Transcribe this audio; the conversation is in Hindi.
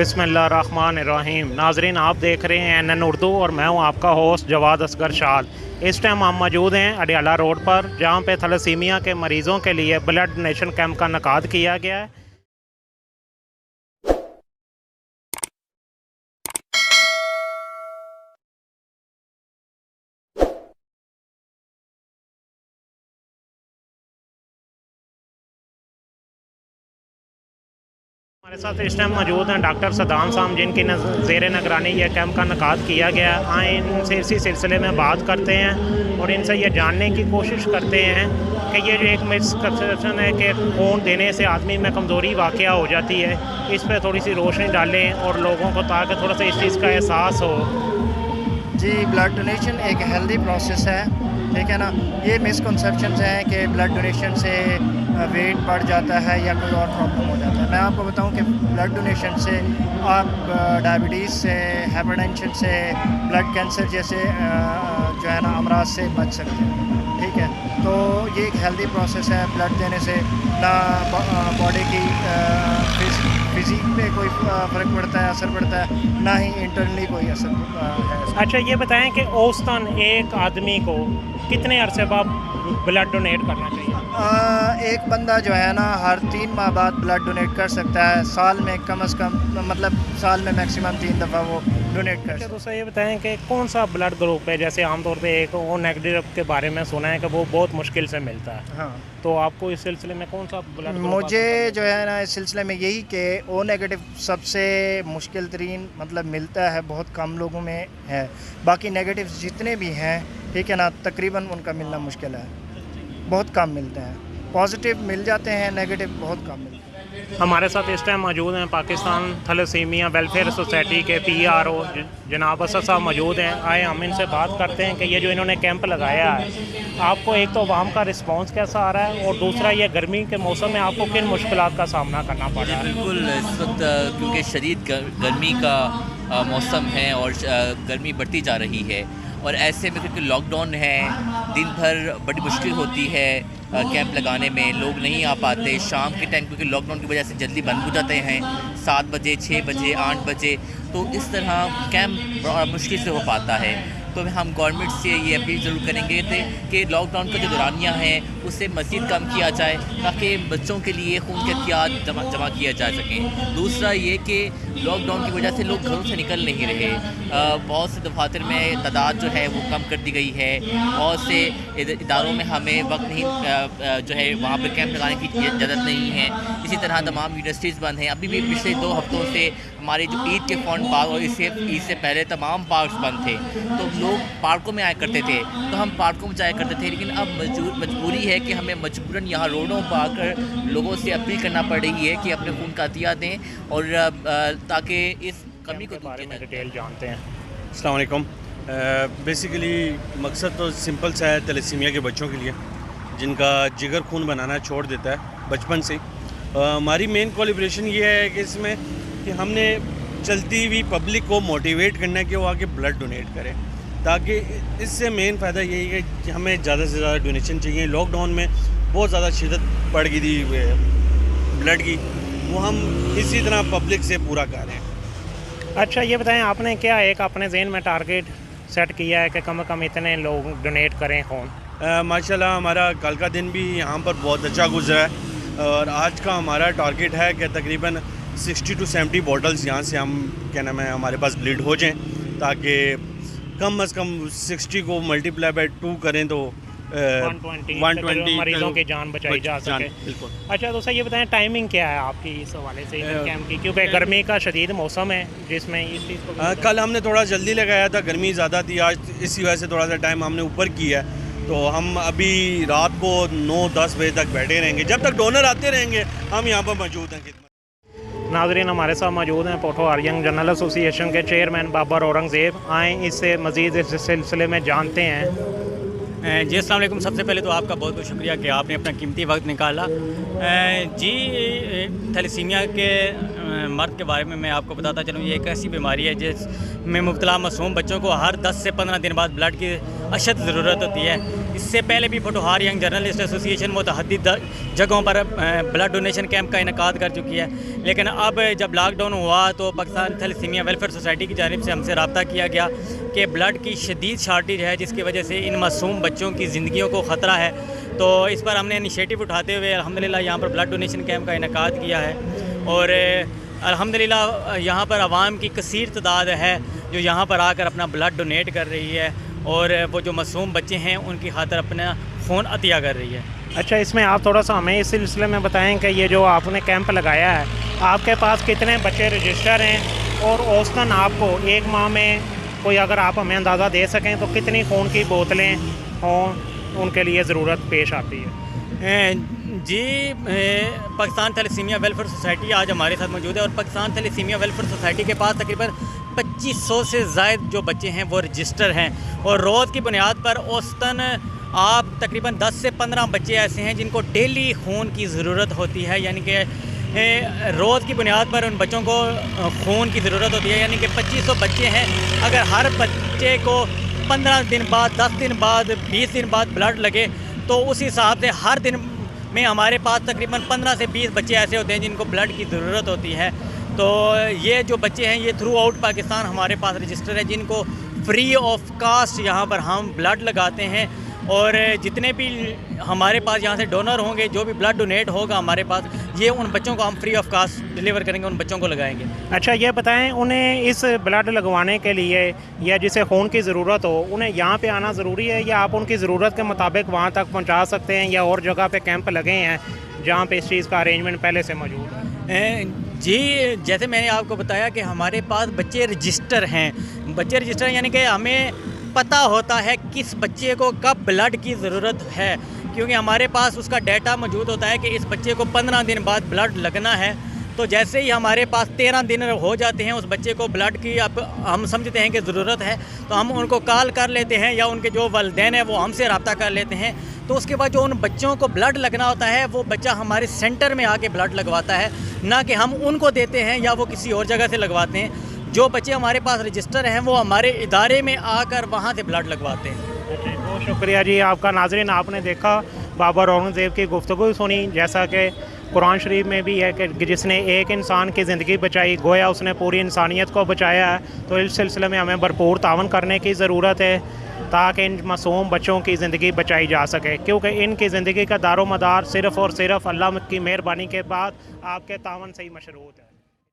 बिस्मिल्लाहिर्रहमानिर्रहीम। नाजरीन, आप देख रहे हैं NN उर्दू और मैं हूं आपका होस्ट जवाद असगर शाल। इस टाइम हम मौजूद हैं अडियाला रोड पर, जहां पे थैलेसीमिया के मरीज़ों के लिए ब्लड डोनेशन कैंप का इनेकाद किया गया है। हमारे साथ इस टाइम मौजूद हैं डॉक्टर सदाम साहब, जिनकी ज़ेर निगरानी यह कैंप का इनेकाद किया गया है। आए इनसे इसी सिलसिले में बात करते हैं और इनसे ये जानने की कोशिश करते हैं कि ये जो एक मिसकंसेप्शन है कि खून देने से आदमी में कमज़ोरी वाक़या हो जाती है, इस पर थोड़ी सी रोशनी डालें और लोगों को, ताकि थोड़ा सा इस चीज़ का एहसास हो। जी, ब्लड डोनेशन एक हेल्दी प्रोसेस है, ठीक है ना। ये मिसकंसेप्शंस हैं कि ब्लड डोनेशन से वेट बढ़ जाता है या कोई और प्रॉब्लम हो जाता है। मैं आपको बताऊं कि ब्लड डोनेशन से आप डायबिटीज़ से, हाइपरटेंशन से, ब्लड कैंसर जैसे जो है ना अमराज से बच सकते हैं, ठीक है। तो ये एक हेल्दी प्रोसेस है। ब्लड देने से ना बॉडी की फिज़िक पे कोई फ़र्क पड़ता है, असर पड़ता है, ना ही इंटरनली कोई असर है। अच्छा, ये बताएं कि औसतन एक आदमी को कितने अरसे बाद ब्लड डोनेट करना चाहिए? एक बंदा जो है ना हर 3 माह बाद ब्लड डोनेट कर सकता है। साल में कम से कम, मतलब साल में मैक्सिमम 3 दफ़ा वो डोनेट कर सकता है। तो सर ये बताएं कि कौन सा ब्लड ग्रुप है? जैसे आमतौर पे एक ओ नेगेटिव के बारे में सुना है कि वो बहुत मुश्किल से मिलता है। हाँ, तो आपको इस सिलसिले में कौन सा ब्लड ग्रुप? मुझे जो है ना इस सिलसिले में यही कि ओ नेगेटिव सबसे मुश्किल तरीन मतलब मिलता है, बहुत कम लोगों में है। बाकी नेगेटिव जितने भी हैं, ठीक है ना, तकरीबन उनका मिलना मुश्किल है, बहुत कम मिलते हैं। पॉजिटिव मिल जाते हैं, नेगेटिव बहुत कम मिलते हैं। हमारे साथ इस टाइम मौजूद हैं पाकिस्तान थैलेसीमिया वेलफेयर सोसाइटी के PRO जनाब असद साहब मौजूद हैं। आए हम इनसे बात करते हैं कि ये जो इन्होंने कैंप लगाया है, आपको एक तो आवाम का रिस्पांस कैसा आ रहा है, और दूसरा ये गर्मी के मौसम में आपको किन मुश्किलात का सामना करना पड़ रहा है? बिल्कुल, इस वक्त क्योंकि शदीद गर्मी का मौसम है और गर्मी बढ़ती जा रही है, और ऐसे में क्योंकि लॉकडाउन है, दिन भर बड़ी मुश्किल होती है कैंप लगाने में, लोग नहीं आ पाते। शाम के टाइम क्योंकि लॉकडाउन की वजह से जल्दी बंद हो जाते हैं, 7 बजे, 6 बजे, 8 बजे, तो इस तरह कैंप मुश्किल से हो पाता है। तो हम गवर्नमेंट से ये अपील ज़रूर करेंगे थे कि लॉकडाउन का जो दौरानिया है उससे मज़ीद कम किया जाए, ताकि बच्चों के लिए खून के एहतियात जमा किया जा सकें। दूसरा ये कि लॉकडाउन की वजह से लोग घरों से निकल नहीं रहे। बहुत से दफातर में तादाद जो है वो कम कर दी गई है। बहुत से इदारों में हमें वक्त नहीं जो है वहाँ पर कैंप लगाने की इजाज़त नहीं है। इसी तरह तमाम यूनिवर्सिटीज़ बंद हैं। अभी भी पिछले 2 हफ्तों से हमारे जो ईद के फ़ौरन बाद और ईद से पहले तमाम पार्क्स बंद थे, तो लोग पार्कों में आया करते थे, तो हम पार्कों में जाया करते थे। लेकिन अब मजबूरी है कि हमें मजबूरन यहाँ रोडों पर आकर लोगों से अपील करना पड़ रही है कि अपने खून का अतिया दें, और ताकि इस कमी को बारे में डिटेल जानते हैं। अस्सलाम वालेकुम। बेसिकली मकसद तो सिंपल सा है, थैलेसीमिया के बच्चों के लिए जिनका जिगर खून बनाना छोड़ देता है बचपन से। हमारी मेन कोलैबोरेशन ये है कि इसमें कि हमने चलती हुई पब्लिक को मोटिवेट करना है कि वो आके ब्लड डोनेट करें, ताकि इससे मेन फ़ायदा यही है कि हमें ज़्यादा से ज़्यादा डोनेशन चाहिए। लॉकडाउन में बहुत ज़्यादा शिद्दत पड़ गई थी ब्लड की, वो हम इसी तरह पब्लिक से पूरा कर रहे हैं। अच्छा, ये बताएं, आपने क्या एक अपने जहन में टारगेट सेट किया है कि कम से कम इतने लोग डोनेट करें खून? माशाल्लाह हमारा कल का दिन भी यहाँ पर बहुत अच्छा गुजरा है, और आज का हमारा टारगेट है कि तकरीबन 60 to 70 बॉटल्स यहाँ से हम क्या नाम है हमारे पास ब्लीड हो जाएं, ताकि कम से कम 60 को मल्टीप्लाई बाय 2 करें तो 120 मरीजों की जान बचाई जा सके। बिल्कुल। अच्छा, तो सर ये बताएं, टाइमिंग क्या है आपकी इस हवाले से कैंप की, क्योंकि गर्मी का शदीद मौसम है जिसमें इस चीज़ को कल हमने थोड़ा जल्दी लगाया था, गर्मी ज़्यादा थी, आज इसी वजह से थोड़ा सा टाइम हमने ऊपर किया है। तो हम अभी रात को 9-10 बजे तक बैठे रहेंगे, जब तक डोनर आते रहेंगे हम यहाँ पर मौजूद हैं। नाजरीन, हमारे साथ मौजूद हैं पोठोहार यंग जनरल एसोसिएशन के चेयरमैन बाबर औरंगज़ेब। आएँ इससे मज़ीद इस सिलसिले में जानते हैं। जी अस्सलाम वालेकुम। सबसे पहले तो आपका बहुत बहुत शुक्रिया कि आपने अपना कीमती वक्त निकाला। जी, थैलेसीमिया के मर्द के बारे में मैं आपको बताता चलूँ, ये एक ऐसी बीमारी है जिसमें मुब्तला मासूम बच्चों को हर 10 से 15 दिन बाद ब्लड की अशद ज़रूरत होती है। इससे पहले भी पोठोहार यंग जर्नलिस्ट एसोसिएशन मुतअद्दिद जगहों पर ब्लड डोनेशन कैंप का इनकाद कर चुकी है, लेकिन अब जब लॉकडाउन हुआ तो पाकिस्तान थैलेसीमिया वेलफेयर सोसाइटी की जानिब से हमसे रब्ता किया गया कि ब्लड की शदीद शार्टेज है, जिसकी वजह से इन मासूम बच्चों की ज़िंदगियों को ख़तरा है। तो इस पर हमने इनिशिएटिव उठाते हुए अल्हम्दुलिल्लाह यहाँ पर ब्लड डोनेशन कैंप का इनकाद किया है और अल्हम्दुलिल्लाह यहाँ पर आवाम की कसीर तादाद है जो यहाँ पर आकर अपना ब्लड डोनेट कर रही है और वो जो मासूम बच्चे हैं उनकी खातर अपना ख़ून अतिया कर रही है। अच्छा, इसमें आप थोड़ा सा हमें इस सिलसिले में बताएं कि ये जो आपने कैंप लगाया है, आपके पास कितने बच्चे रजिस्टर हैं और औसतन आपको एक माह में कोई, अगर आप हमें अंदाज़ा दे सकें तो कितनी खून की बोतलें हों उनके लिए ज़रूरत पेश आती है? जी, पाकिस्तान थैलेसीमिया वेलफेयर सोसाइटी आज हमारे साथ मौजूद है और पाकिस्तान थैलेसीमिया वेलफेयर सोसाइटी के पास तकरीबन 2500 से ज़ायद जो बच्चे हैं वो रजिस्टर हैं और रोज़ की बुनियाद पर औसतन आप तकरीबन 10 से 15 बच्चे ऐसे हैं जिनको डेली खून की ज़रूरत होती है, यानी कि रोज़ की बुनियाद पर उन बच्चों को खून की ज़रूरत होती है। यानी कि 2500 बच्चे हैं, अगर हर बच्चे को 15 दिन बाद, 10 दिन बाद, 20 दिन बाद ब्लड लगे तो उस हिसाब से हर दिन में हमारे पास तकरीबन 15 से 20 बच्चे ऐसे होते हैं जिनको ब्लड की ज़रूरत होती है। तो ये जो बच्चे हैं ये थ्रू आउट पाकिस्तान हमारे पास रजिस्टर है, जिनको फ्री ऑफ कास्ट यहाँ पर हम ब्लड लगाते हैं और जितने भी हमारे पास यहाँ से डोनर होंगे, जो भी ब्लड डोनेट होगा हमारे पास, ये उन बच्चों को हम फ्री ऑफ कास्ट डिलीवर करेंगे, उन बच्चों को लगाएंगे। अच्छा, ये बताएं, उन्हें इस ब्लड लगवाने के लिए या जिसे खून की ज़रूरत हो, उन्हें यहाँ पे आना ज़रूरी है या आप उनकी ज़रूरत के मुताबिक वहाँ तक पहुँचा सकते हैं या और जगह पे कैंप लगे हैं जहाँ पे इस चीज़ का अरेंजमेंट पहले से मौजूद है? जी, जैसे मैंने आपको बताया कि हमारे पास बच्चे रजिस्टर हैं, बच्चे रजिस्टर यानी कि हमें पता होता है किस बच्चे को कब ब्लड की ज़रूरत है, क्योंकि हमारे पास उसका डाटा मौजूद होता है कि इस बच्चे को 15 दिन बाद ब्लड लगना है। तो जैसे ही हमारे पास 13 दिन हो जाते हैं उस बच्चे को ब्लड की अब हम समझते हैं कि ज़रूरत है, तो हम उनको कॉल कर लेते हैं या उनके जो वालिदैन हैं वो हमसे रब्ता कर लेते हैं। तो उसके बाद जो उन बच्चों को ब्लड लगना होता है वो बच्चा हमारे सेंटर में आके ब्लड लगवाता है, ना कि हम उनको देते हैं या वो किसी और जगह से लगवाते हैं। जो बच्चे हमारे पास रजिस्टर हैं वो हमारे इदारे में आकर वहाँ से ब्लड लगवाते हैं। बहुत शुक्रिया जी आपका। नाज़रीन, आपने देखा बाबर औरंगज़ेब की गुफ्तगू सुनी, जैसा कि कुरान शरीफ में भी है कि जिसने एक इंसान की ज़िंदगी बचाई गोया उसने पूरी इंसानियत को बचाया है। तो इस सिलसिले में हमें भरपूर तावन करने की ज़रूरत है ताकि इन मासूम बच्चों की ज़िंदगी बचाई जा सके, क्योंकि इनकी ज़िंदगी का दारोमदार सिर्फ़ और सिर्फ अल्लाह की मेहरबानी के बाद आपके तावन से ही मशरूत है।